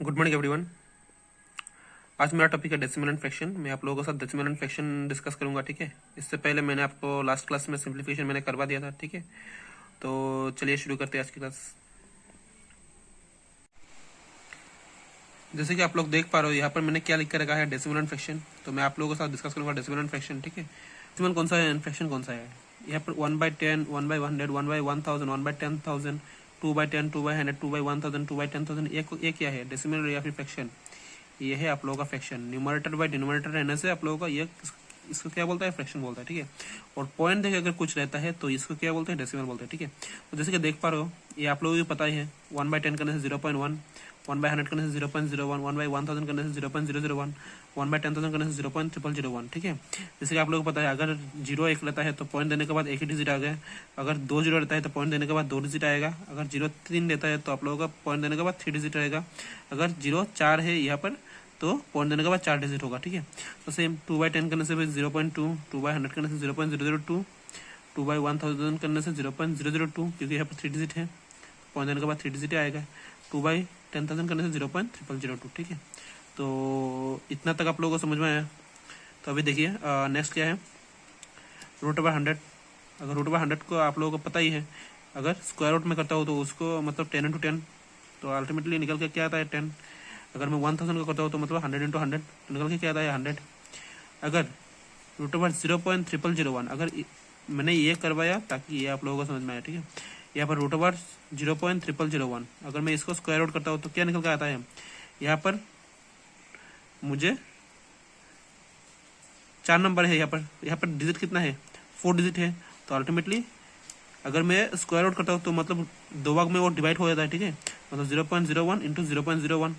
Good morning everyone. आज मेरा topic है डेसिमल एंड फ्रैक्शन। मैं आप लोगों के साथ डेसिमल एंड फ्रैक्शन डिस्कस करूंगा, ठीक है। इससे पहले मैंने आपको लास्ट क्लास में सिंप्लीफिकेशन मैंने करवा दिया था, ठीक है। तो चलिए शुरू करते हैं आज की क्लास। जैसे कि आप लोग देख पा रहे हो, यहाँ पर मैंने क्या लिख कर रखा है, डेसिमल एंड फ्रैक्शन। तो मैं आप लोगों के साथ डिस्कस करूंगा डेसिमल एंड फ्रैक्शन, ठीक है। डेसिमल कौन सा है एंड फ्रैक्शन कौन सा है। यहाँ पर 1/10, 1/100, 1/1000, 1/10,000, 2/10, 2/100, 2/1000, 2/10,000, ये क्या है, डेसिमल या फिर फ्रैक्शन। ये है आप लोगों का फ्रैक्शन। न्यूमरेटर बाय डिनोमिनेटर रहने से आप लोगों का ये इसको क्या बोलता है, फ्रैक्शन बोलता है, ठीक है। और पॉइंट देके अगर कुछ रहता है तो इसको क्या बोलते हैं, डेसिमल बोलते हैं, ठीक है। तो जैसे कि देख पा रहे हो, ये आप लोगों को पता ही है। 1/10 करने से 0.1, 1/100 करने से 0.01, 1/1000 करने से 0.001, 1/10,000 करने से 0.0001, ठीक है। जैसे कि आप लोगों को पता है, अगर 0 1 रहता है तो पॉइंट देने के बाद एक ही डिजिट आ गया। अगर 2 0 रहता है तो पॉइंट देने के बाद 2 डिजिट आएगा। अगर 0 3 रहता है तो आप लोगों का पॉइंट देने के बाद 3 डिजिट रहेगा। अगर 0 4 है यहाँ पर तो पॉइंट देने के बाद 4 डिजिट होगा, ठीक है। तो सेम 2/10 करने से 0.2, 2/100 करने से 0.002, 2/1000 करने से 0.002, क्योंकि यहाँ पर 3 डिजिट है, पॉइंट देने के बाद 3 डिजिट आएगा। 2/10,000 करने से 0.0002, ठीक है। तो इतना तक आप लोगों को समझ में आया। तो अभी देखिए नेक्स्ट क्या है, √100। अगर √100 को आप लोगों को पता ही है, अगर स्क्वायर रूट में करता हूँ तो उसको मतलब 10 × 10, तो अल्टीमेटली निकल के क्या आता है, 10। अगर मैं 1000 को करता हूँ तो मतलब 100 × 100, तो निकल के क्या आता है, 100। अगर √0.0001, अगर मैंने ये करवाया ताकि ये आप लोगों को समझ में आए, ठीक है। यहाँ पर √0.0001, अगर मैं इसको स्क्वायर रूट करता हूँ तो क्या निकल के आता है, यहाँ पर मुझे 4 नंबर है। यहाँ पर डिजिट कितना है, 4 डिजिट है। तो अल्टीमेटली अगर मैं स्क्वायर रूट करता हूँ तो मतलब 2 भाग में वो डिवाइड हो जाता है, ठीक है। मतलब 0.01 × 0.01,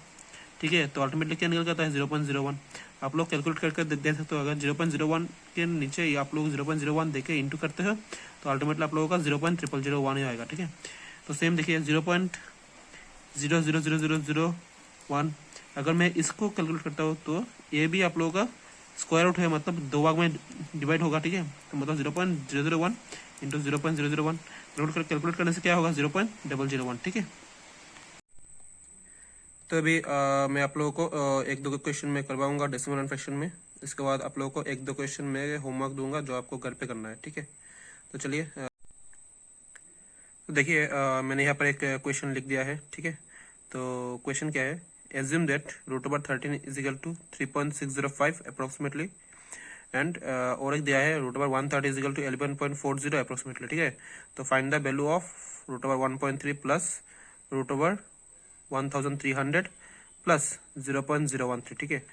ठीक है। तो अल्टीमेटली क्या निकल जाता है, 0.01। आप लोग कैलकुलेट करके देख सकते हो। अगर 0.01 के नीचे आप लोग 0.01 देके इंटू करते हो तो अल्टीमेटली आप लोगों का 0.0001 ही आएगा, ठीक है। तो सेम देखिए 0.000001, अगर मैं इसको कैलकुलेट करता हूँ तो ये भी आप लोगों का स्क्वायर रूट है, मतलब 2 भाग में डिवाइड होगा, ठीक है। तो मतलब 0.001 × 0.001 कैलकुलेट करने से क्या होगा, 0.001, ठीक है। तो अभी मैं आप लोगों को एक दो क्वेश्चन में करवाऊंगा डेसिमल एंड फ्रैक्शन में। इसके बाद आप लोगों को एक दो क्वेश्चन में होमवर्क दूंगा जो आपको घर पे करना है, ठीक है। तो चलिए तो देखिए मैंने यहाँ पर एक क्वेश्चन लिख दिया है, ठीक है। तो क्वेश्चन क्या है, एज्यूम दैट √13 = 3.605 अप्रोक्सीमेटली एंड और एक दिया है √130 = 11.40 अप्रोक्सीमेटली, ठीक है। तो find the value of √1.3 plus √1300 plus 0.013, ठीक है।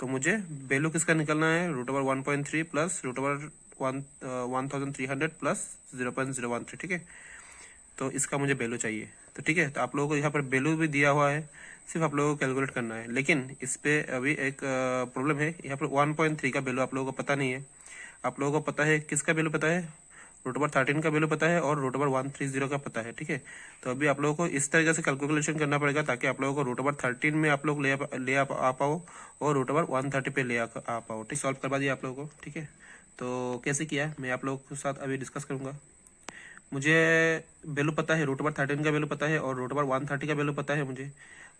तो मुझे वैल्यू किसका निकलना है, √1.3 प्लस √1300 प्लस 0.013, ठीक है। तो इसका मुझे वैल्यू चाहिए। तो ठीक है, तो आप लोगों को यहाँ पर वैल्यू भी दिया हुआ है, सिर्फ आप लोगों को कैलकुलेट करना है। लेकिन इस पे अभी एक प्रॉब्लम है, यहाँ पर 1.3 का वैल्यू आप लोगों को पता नहीं है। आप लोगों को पता है किसका वैल्यू पता है, √13 का वैल्यू पता है और √130 का पता है, ठीक है। तो अभी आप लोगों को इस तरीके से कैलकुलेशन करना पड़ेगा ताकि आप लोगों को √13 में आप लोग ले आ पाओ और √130 पे ले आ पाओ, ठीक। सॉल्व करवा दिया आप लोगों को, ठीक है। तो कैसे किया मैं आप लोगों के साथ अभी डिस्कस करूंगा। मुझे वैल्यू पता है, √13 का वैल्यू पता है और √130 का वैल्यू पता है।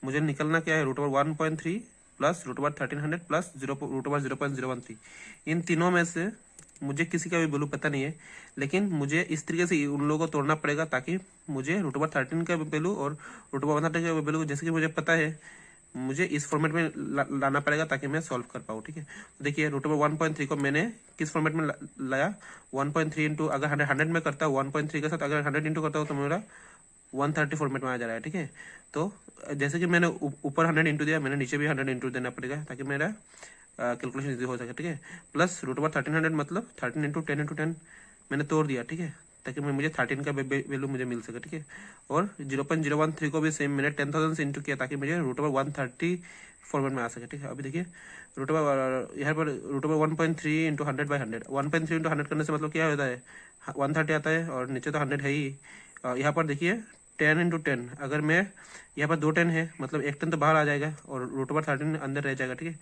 मुझे निकलना क्या है, √1.3 प्लस √1300 प्लस √0.013। इन तीनों में से मुझे किसी का भी वैल्यू पता नहीं है, लेकिन मुझे इस तरीके से उन लोगों को तोड़ना पड़ेगा ताकि मुझे √13 का वैल्यू और √130 का वैल्यू जैसे कि मुझे पता है, मुझे इस फॉर्मेट में लाना पड़ेगा ताकि मैं सॉल्व कर पाऊँ, ठीक है। तो देखिए √1.3 को मैंने किस फॉर्मेट में लाया, 1.3 इंटू, अगर 100 में करता हूँ 1.3 के साथ अगर 100 इंटू करता हूँ तो मेरा 130 फॉर्मेट में आ जा रहा है, ठीक है। तो जैसे कि मैंने ऊपर 100 इंटू दिया, मैंने नीचे भी 100 इंटू देना पड़ेगा ताकि मेरा कैलकुलेशन इजी हो सके, ठीक है। प्लस √1300 मतलब 13 इंटू 10 इंटू 10 मैंने तोड़ दिया, ठीक है, ताकि मुझे 13 का वैल्यू मुझे मिल सके, ठीक है। और 0.013 को भी सेम मैंने 10,000 से इंटू किया ताकि मुझे √130 फॉर्मेट में आ सके, ठीक है। अभी देखिए यहाँ पर √1.3 इंटू 100/100, 1.3 इंटू 100 करने से मतलब क्या होता है, 130 आता है और नीचे तो 100 है ही। यहाँ पर देखिए 10 इंटू 10, अगर मैं यहाँ पर 2 10 है मतलब 1 10 तो बाहर आ जाएगा और √13 अंदर रह जाएगा, ठीक है।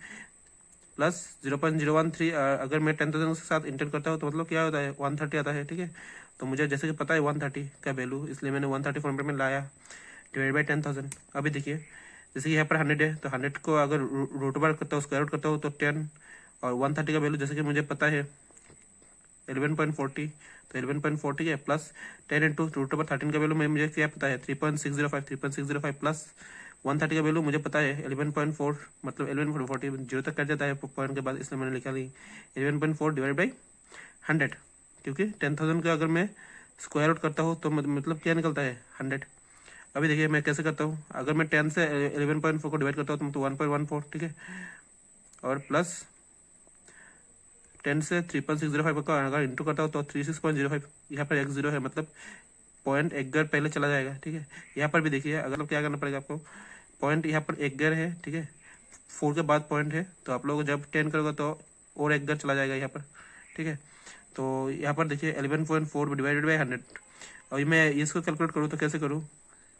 प्लस 0.013, अगर मैं 10,000 के साथ इंटर करता हूँ तो मतलब क्या होता है, 130 आता है, ठीक है। तो मुझे जैसे कि पता है 130 का वैल्यू, इसलिए मैंने 130 फॉर्मेट में लाया, डिवाइड बाई 10,000। अभी देखिए जैसे कि यहाँ पर 100 है, तो 100 को अगर रूट ओवर करता हूँ, स्क्वायर रूट करता हूँ तो 10, और 130 का वैल्यू जैसे कि मुझे पता है 11.40, तो 11.40 है प्लस 10 इंटू रूट ओवर 13 का वैल्यू मुझे क्या पता है 3.605 प्लस 130 का वैल्यू मुझे पता है 11.4, मतलब 11.40 जीरो तक कट जाता है पॉइंट के बाद, इसलिए मैंने लिखा नहीं 11.4 डिवाइड बाई 100, क्योंकि 10,000 का अगर मैं स्क्वायर रूट करता हूँ तो मतलब क्या निकलता है 100। अभी देखिए मैं कैसे करता हूँ, अगर मैं 10 से 11.4 को डिवाइड करता हूँ तो 1.14, ठीक है, और प्लस 10 से 3.605 का अगर इंटू करता हूँ तो 36.05, यहाँ पर एक जीरो है, मतलब पॉइंट एक घर पहले चला जाएगा, ठीक है। यहाँ पर भी देखिए अगर क्या करना पड़ेगा आपको, पॉइंट यहाँ पर एक घर है, ठीक है, 4 के बाद पॉइंट है, तो आप लोग जब 10 करोगे तो और एक घर चला जाएगा यहाँ पर, ठीक है। तो यहाँ पर देखिए 11.4 डिवाइडेड बाई 100। अभी मैं इसको कैलकुलेट करूँ तो कैसे करूँ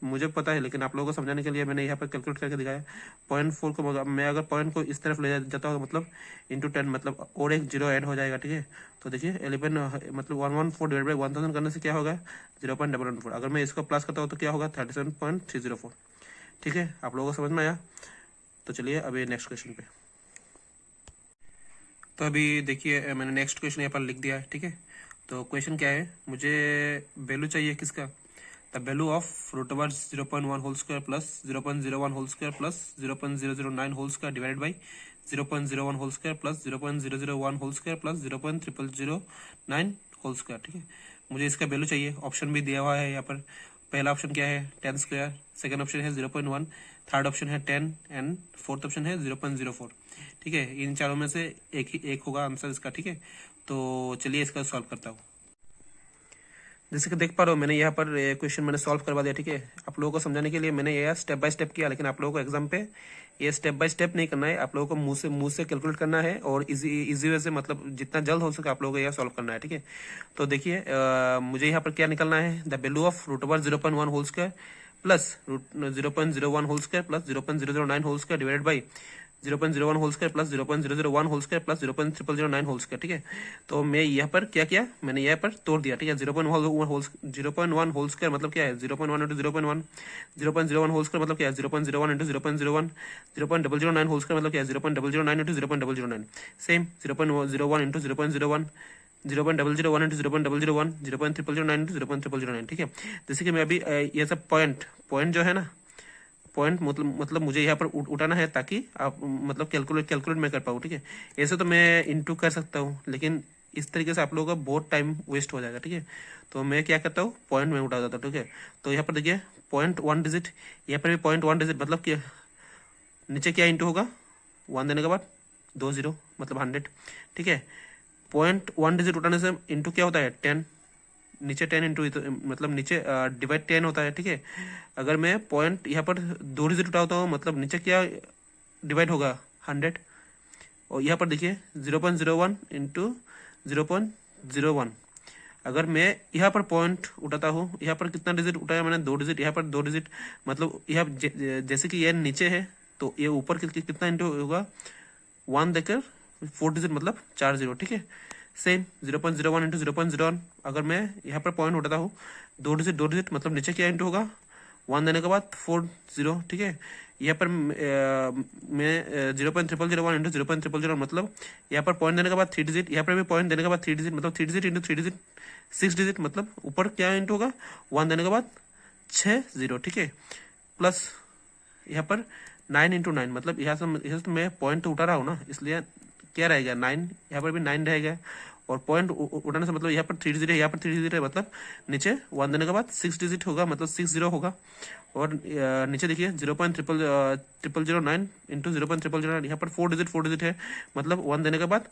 मुझे पता है, लेकिन आप लोगों को समझाने के लिए मैंने यहाँ पर कैलकुलेट करके दिखाया। 0.4 को मैं अगर पॉइंट को इस तरफ ले जाता हूँ मतलब इंटू 10, मतलब और एक जीरो ऐड हो जाएगा, ठीक है। तो देखिए 11 मतलब 114 डिवाइड बाई 1000 करने से क्या होगा 0.114। अगर मैं इसको प्लस करता हूँ तो क्या होगा 37.304, ठीक है। आप लोगों को समझ में आया? तो चलिए अभी नेक्स्ट क्वेश्चन पे। तो अभी देखिए मैंने नेक्स्ट क्वेश्चन यहाँ पर लिख दिया है, ठीक है। तो क्वेश्चन क्या है, मुझे वैल्यू चाहिए किसका, the value of root over 0.1 whole square plus 0.01 whole square plus 0.009 whole square divided by 0.01 whole square plus 0.001 whole square plus 0.0009 whole square, ठीक है। मुझे इसका वैल्यू चाहिए, ऑप्शन भी दिया हुआ है यहाँ पर। पहला ऑप्शन क्या है 10 स्क्वायर, सेकंड ऑप्शन है 0.1, थर्ड ऑप्शन है 10 एंड फोर्थ ऑप्शन है 0.04, ठीक है। इन चारों में से एक होगा आंसर इसका, ठीक है। तो चलिए इसका सॉल्व करता हूँ। जैसे कि देख पा रहे हो मैंने यहाँ पर क्वेश्चन मैंने सॉल्व करवा दिया, ठीक है। आप लोगों को समझाने के लिए मैंने यह स्टेप बाय स्टेप किया, लेकिन आप लोगों को एग्जाम पे ये स्टेप बाय स्टेप नहीं करना है, आप लोगों को मुंह से कैलकुलेट करना है, और इजी वे से मतलब जितना जल्द हो सके आप लोगों को यह सॉल्व करना है, ठीक है। तो देखिए मुझे यहाँ पर क्या निकलना है, the value of root over 0.1 whole square plus 0.01 whole square plus 0.009 whole square divided by 0.01 whole square plus 0.001 whole square plus 0.0009 whole square, ठीक है। तो मैं यहाँ पर क्या किया, मैंने यहाँ पर तोड़ दिया, ठीक है। 0.1 होल स्क्वायर मतलब क्या है 0.1 इंटू 0.1, 0.01 होल स्क्वायर मतलब क्या है 0.01 इंटू 0.01, 0.009 होल स्क्वायर मतलब क्या है 0.009 into 0.009, same 0.01 into 0.01, 0.001 into 0.001, 0.009 into 0.009, ठीक है। जैसे कि मैं अभी ये सब पॉइंट जो है ना, पॉइंट मतलब मुझे यहाँ पर उठाना है ताकि आप मतलब कैलकुलेट मैं कर पाऊँ, ठीक है। ऐसे तो मैं इनटू कर सकता हूँ, लेकिन इस तरीके से आप लोगों का बहुत टाइम वेस्ट हो जाएगा, ठीक है। तो मैं क्या करता हूँ पॉइंट में उठा देता हूँ, ठीक है। तो यहाँ पर देखिए 0.1 डिजिट, यहाँ पर भी 0.1 डिजिट मतलब क्या, नीचे क्या इंटू होगा 1 देने के बाद 2 0 मतलब 100, ठीक है। 0.1 डिजिट उठाने से इंटू क्या होता है 10, नीचे 10 इंटू मतलब नीचे डिवाइड 10 होता है, ठीक है। अगर मैं पॉइंट यहाँ पर 2 डिजिट उठाता हूँ मतलब नीचे क्या डिवाइड होगा 100, और यहाँ पर देखिए 0.01 इंटू 0.01। अगर मैं यहाँ पर पॉइंट उठाता हूँ, यहाँ पर कितना डिजिट उठाया मैंने 2 डिजिट, यहाँ पर 2 डिजिट मतलब यहाँ जैसे कि ये नीचे है तो ये ऊपर कितना इंटू होगा 1 देकर 4 डिजिट मतलब 4 0, ठीक है। सेम 0.01 इंटू 0.01, अगर मैं यहाँ पर पॉइंट उठाता हूँ 2 डिजिट मतलब नीचे क्या इंटू होगा 1 देने के बाद 4 0, ठीक है। यहाँ पर मैं 0.001 इंटू 0.000 मतलब यहाँ पर पॉइंट देने के बाद 3 डिजिट, यहाँ पर भी पॉइंट देने के बाद 3 डिजिट मतलब 3 डिजिट इंटू 3 डिजिट 6 डिजिट मतलब ऊपर क्या इंटू होगा 1 देने के बाद 6 0, ठीक है। प्लस यहाँ पर 9 इंटू 9 मतलब यहाँ से मैं पॉइंट उठा रहा हूँ ना, इसलिए क्या रहेगा 9, यहाँ पर भी 9 रहेगा, और पॉइंट उठाने से मतलब यहाँ पर 3 डिजिट है, यहाँ पर 3 डिजिट है मतलब नीचे 1 देने के बाद 6 डिजिट होगा मतलब 6 0 होगा, और नीचे देखिए 0.0009 इंटू 0.0009, यहाँ पर 4 डिजिट है मतलब 1 देने के बाद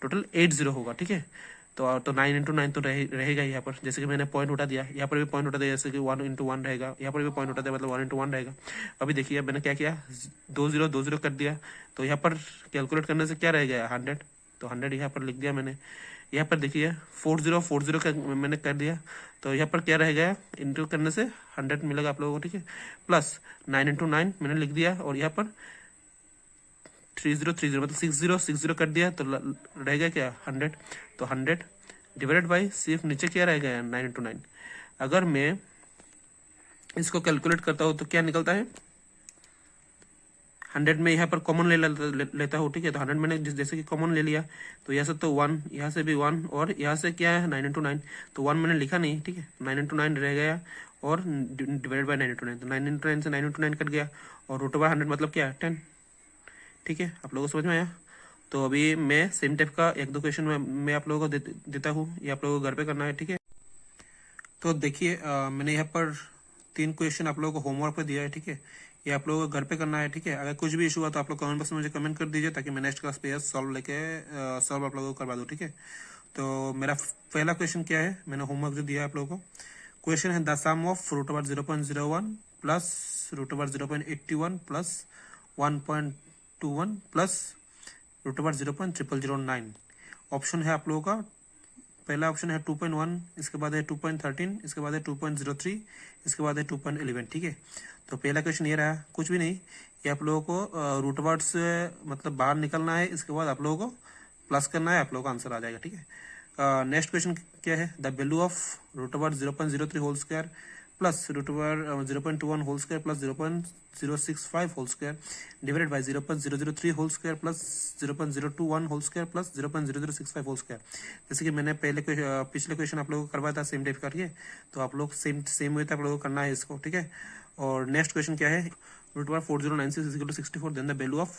टोटल 8 0 होगा, ठीक है। तो 9 इंटू 9 तो रहेगा यहाँ पर, जैसे कि मैंने पॉइंट उठा दिया, यहाँ पर भी पॉइंट उठा दिया, जैसे कि 1 इंटू 1 रहेगा, यहाँ पर भी पॉइंट उठा दिया मतलब 1 इंटू 1 रहेगा। अभी देखिए मैंने क्या किया 2 0 कर दिया, तो यहाँ पर कैलकुलेट करने से क्या रहेगा 100, तो 100 यहाँ पर लिख दिया मैंने। यहाँ पर देखिए 4 0 का मैंने कर दिया, तो यहाँ पर क्या रहेगा इंटू करने से 100 मिलेगा आप लोगों को, ठीक है। प्लस 9 इंटू 9 मैंने लिख दिया, और यहाँ पर 3 0 मतलब 6 0 कर दिया, तो रहेगा क्या 100, तो 100 डिवाइडेड बाई सिर्फ नीचे क्या रहेगा 9 इंटू 9। अगर मैं इसको कैलकुलेट करता हूँ तो क्या निकलता है 100 में यहाँ पर कॉमन लेता हूँ, ठीक है। तो 100 मैंने जैसे कि कॉमन ले लिया, तो यहाँ से तो 1, यहाँ से भी 1, और यहाँ से क्या है 9 × 9, तो 1 मैंने लिखा नहीं, ठीक है। 9 × 9 रह गया और डिवाइड बाय 9 × 9, तो 9 × 9 से 9 × 9 कट गया, और √100 मतलब क्या है 10, ठीक है। आप लोगों को समझ में आया। तो अभी मैं सेम टाइप का 1-2 क्वेश्चन मैं आप लोगों को देता हूँ, ये आप लोगों को घर पे करना है, ठीक है। तो देखिए मैंने यहाँ पर 3 क्वेश्चन आप लोगों को होमवर्क पे दिया है, ठीक है। ये आप लोगों को घर पे करना है, ठीक है। अगर कुछ भी इशू हुआ तो आप लोग कमेंट बॉक्स में मुझे कमेंट कर दीजिए, ताकि मैं नेक्स्ट क्लास पे सॉल्व आप लोगों को करवा दूँ, ठीक है। तो मेरा पहला क्वेश्चन क्या है, मैंने होमवर्क जो दिया है आप लोगों को, क्वेश्चन है the sum of √0.01 plus √0.81 plus 1.21 plus √0.0009। Option है आप लोगों का, पहला ऑप्शन है 2.1, इसके बाद है 2.13, इसके बाद है 2.03, इसके बाद है 2.11, ठीक है। तो पहला क्वेश्चन ये रहा, कुछ भी नहीं, ये आप लोगों को रूट वर्ड से मतलब बाहर निकलना है, इसके बाद आप लोगों को प्लस करना है, आप लोगों का आंसर आ जाएगा, ठीक है। नेक्स्ट क्वेश्चन क्या है, the value of √0.03 whole square plus √0.21 whole square plus 0.065 whole square divided by 0.003 whole square plus 0.021 whole square plus 0.0065 whole square. जैसे कि मैंने पिछले क्वेश्चन आप लोगों को करवाया था सेम टाइप करके, तो आप लोग सेम वे आप लोगों को करना है इसको, ठीक है। और नेक्स्ट क्वेश्चन क्या है, √4096 = 64, then the value of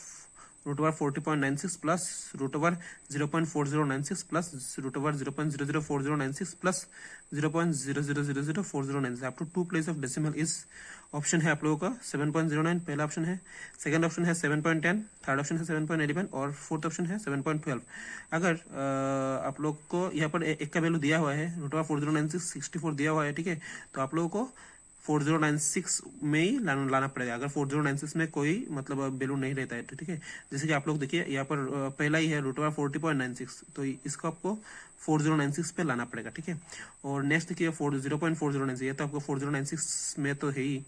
√40.96 plus √0.4096 plus √0.004096 plus 0.00004096 up to 2 place of decimal is. Option है आप लोगों का 7.09 पहला ऑप्शन है, सेकंड ऑप्शन है 7.10, थर्ड ऑप्शन है 7.11 और फोर्थ ऑप्शन है 7.12। अगर आप लोग को यहाँ पर एक का वैल्यू दिया हुआ है, √4096 64 दिया हुआ है, ठीक है। तो आप लोगों को 4096 में ही लाना पड़ेगा, अगर 4096 में कोई मतलब वैल्यू नहीं रहता है, ठीक है। जैसे कि आप लोग देखिए यहाँ पर पहला ही है √40.96, तो इसको आपको 4096 पे लाना पड़ेगा, ठीक है। और नेक्स्ट देखिए 0.4096, ये तो आपको 4096 में तो है ही,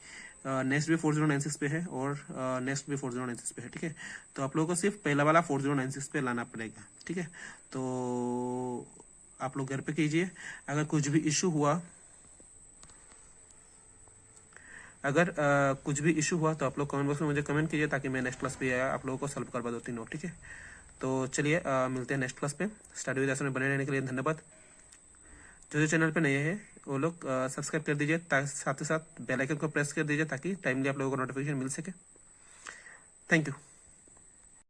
नेक्स्ट भी 4096 पे है और नेक्स्ट भी 4096 पे है, ठीक है। तो आप लोगों को सिर्फ पहला वाला 4096 पे लाना पड़ेगा, ठीक है। तो आप लोग घर पे कीजिए, अगर कुछ भी इशू हुआ कुछ भी इशू हुआ तो आप लोग कमेंट बॉक्स में मुझे कमेंट कीजिए, ताकि मैं नेक्स्ट क्लास पे आप लोगों को सॉल्व करवा दो तीनों, ठीक है। तो चलिए मिलते हैं नेक्स्ट क्लास पे। स्टडी विद आसान में बने रहने के लिए धन्यवाद। जो चैनल पे नए हैं वो लोग सब्सक्राइब कर दीजिए, साथ ही साथ बेल आइकन को प्रेस कर दीजिए, ताकि टाइमली आप लोगों को नोटिफिकेशन मिल सके। Thank you.